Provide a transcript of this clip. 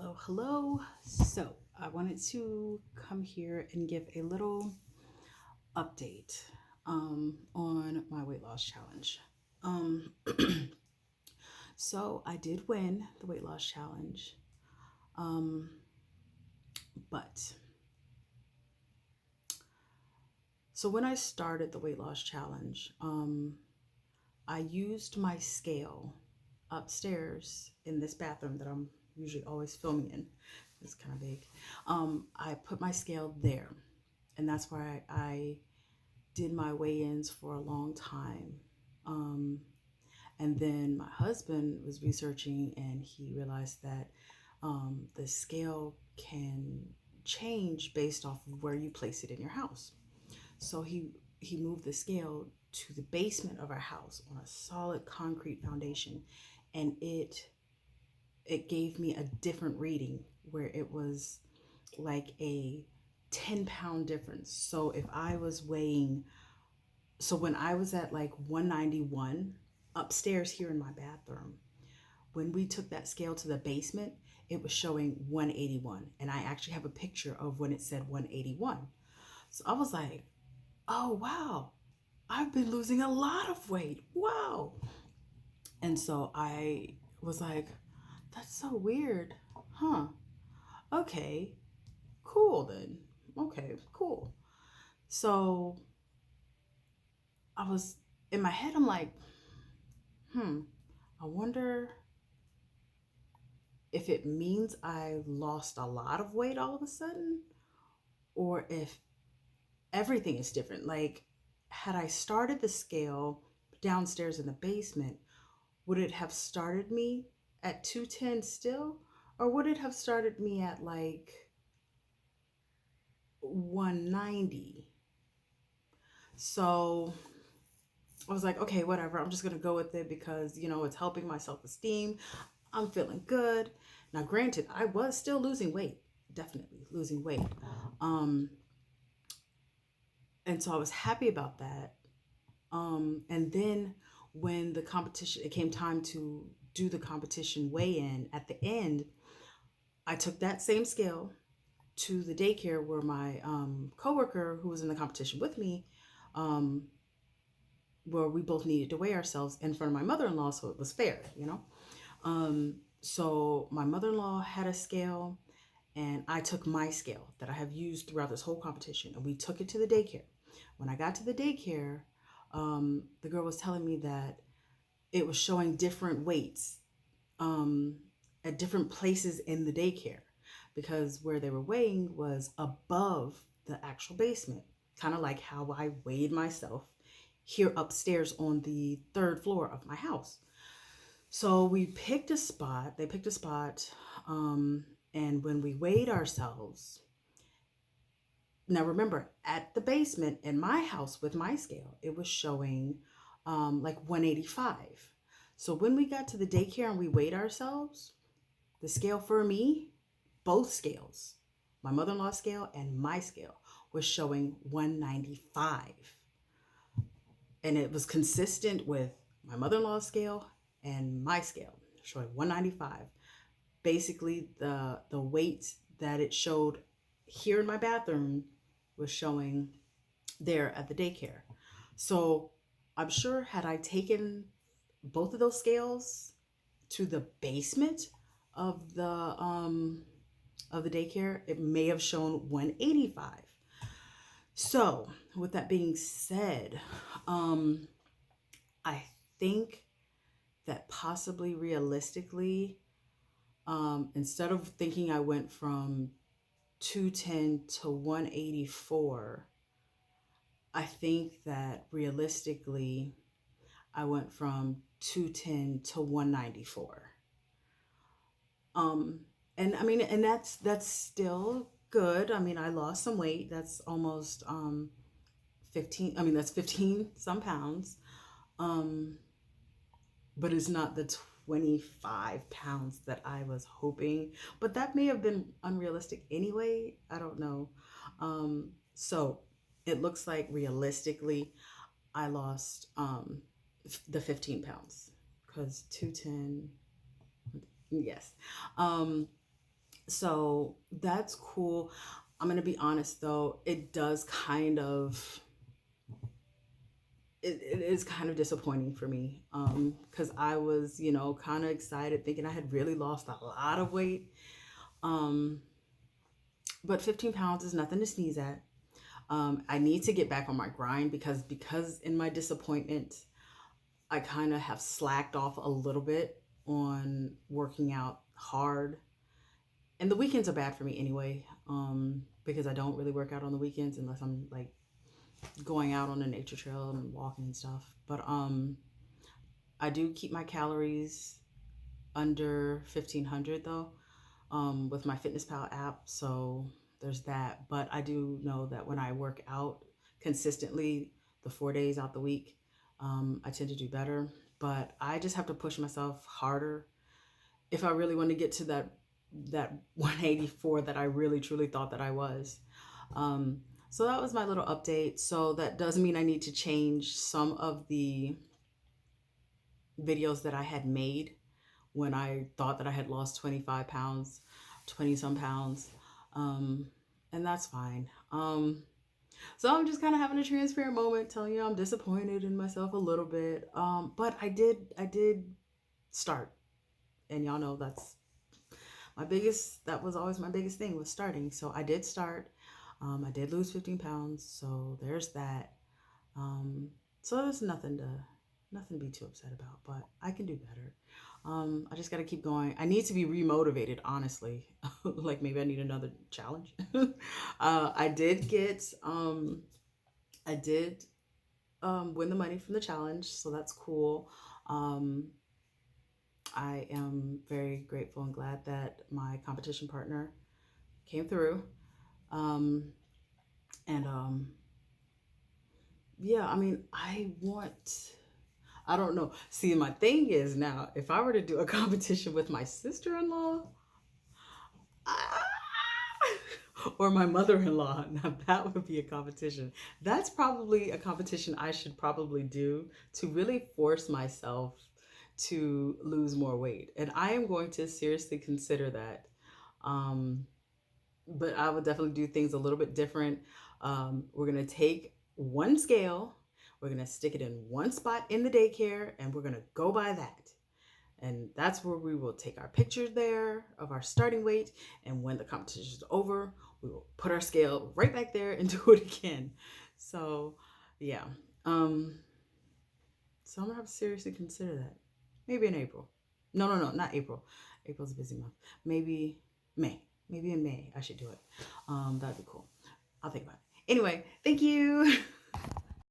Hello. So, I wanted to come here and give a little update on my weight loss challenge. Um, so, I did win the weight loss challenge, um, but when I started the weight loss challenge, I used my scale upstairs in this bathroom that I'm usually always filming in. It's kind of big. I put my scale there, and that's where I did my weigh-ins for a long time. Um, and then my husband was researching, and he realized that the scale can change based off of where you place it in your house. So he moved the scale to the basement of our house on a solid concrete foundation, and it gave me a different reading where it was like a 10-pound difference. So if I was weighing, so when I was at like 191 upstairs here in my bathroom, when we took that scale to the basement, it was showing 181. And I actually have a picture of when it said 181. So I was like, oh, wow, I've been losing a lot of weight. Wow. And so I was like, that's so weird. Huh. Okay, cool then. Okay, cool. So I was in my head, I'm like, hmm, I wonder if it means I lost a lot of weight all of a sudden, or if everything is different. Like, had I started the scale downstairs in the basement, would it have started me at 210 still? Or would it have started me at like 190? So I was like, okay, whatever. I'm just going to go with it because, it's helping my self esteem. I'm feeling good. Now, granted, I was still losing weight, definitely losing weight. Um, and so I was happy about that. And then when the competition, it came time to do the competition weigh in at the end, I took that same scale to the daycare where my coworker who was in the competition with me, um, where we both needed to weigh ourselves in front of my mother-in-law, so it was fair. So my mother-in-law had a scale, and I took my scale that I have used throughout this whole competition, and we took it to the daycare. When I got to the daycare, the girl was telling me that it was showing different weights um, at different places in the daycare because where they were weighing was above the actual basement, kind of like how I weighed myself here upstairs on the third floor of my house. So they picked a spot, and when we weighed ourselves, now remember, at the basement in my house with my scale, it was showing like 185. So when we got to the daycare and we weighed ourselves, the scale for me, both scales, my mother-in-law scale and my scale, was showing 195. And it was consistent with my mother-in-law's scale and my scale, showing 195. Basically, the weight that it showed here in my bathroom was showing there at the daycare. So I'm sure had I taken both of those scales to the basement of the daycare, it may have shown 185. So with that being said, I think that possibly realistically, instead of thinking I went from 210 to 184, I think that realistically I went from 210 to 194. Um, and I mean, and that's still good. I mean, I lost some weight. That's almost 15. I mean, that's 15 some pounds. Um, but it's not the 25 pounds that I was hoping. But that may have been unrealistic anyway. I don't know. So it looks like realistically, I lost the 15 pounds because 210. Yes. Um, So that's cool. I'm gonna be honest though, it does kind of it is kind of disappointing for me, because I was, kind of excited thinking I had really lost a lot of weight. um but 15 pounds is nothing to sneeze at. I need to get back on my grind, because in my disappointment I kind of have slacked off a little bit on working out hard. And the weekends are bad for me anyway, because I don't really work out on the weekends unless I'm like going out on a nature trail and walking and stuff. But I do keep my calories under 1,500 though, with my FitnessPal app. So there's that. But I do know that when I work out consistently, the 4 days out the week, I tend to do better. But I just have to push myself harder if I really want to get to that 184 that I really truly thought that I was. Um, so that was my little update. So that does mean I need to change some of the videos that I had made when I thought that I had lost 25 pounds, 20 some pounds. Um, and that's fine. So I'm just kind of having a transparent moment telling you I'm disappointed in myself a little bit. But I did start. And y'all know that was always my biggest thing, was starting. So I did start. I did lose 15 pounds. So there's that. Um, so there's nothing to be too upset about, but I can do better. I just got to keep going. I need to be remotivated, honestly. Like maybe I need another challenge. I did win the money from the challenge, so that's cool. Um, I am very grateful and glad that my competition partner came through. Um, and yeah, I mean, I don't know. See, my thing is now, if I were to do a competition with my sister in law, or my mother in law, now that would be a competition. That's probably a competition I should probably do to really force myself to lose more weight. And I am going to seriously consider that. Um, but I would definitely do things a little bit different. We're going to take one scale, we're going to stick it in one spot in the daycare, and we're going to go by that. And that's where we will take our picture there of our starting weight. And when the competition is over, we will put our scale right back there and do it again. So, yeah. Um, so I'm going to have to seriously consider that. Maybe in April. No, no, no, not April. April's a busy month. Maybe May. Maybe in May I should do it. That'd be cool. I'll think about it. Anyway, thank you.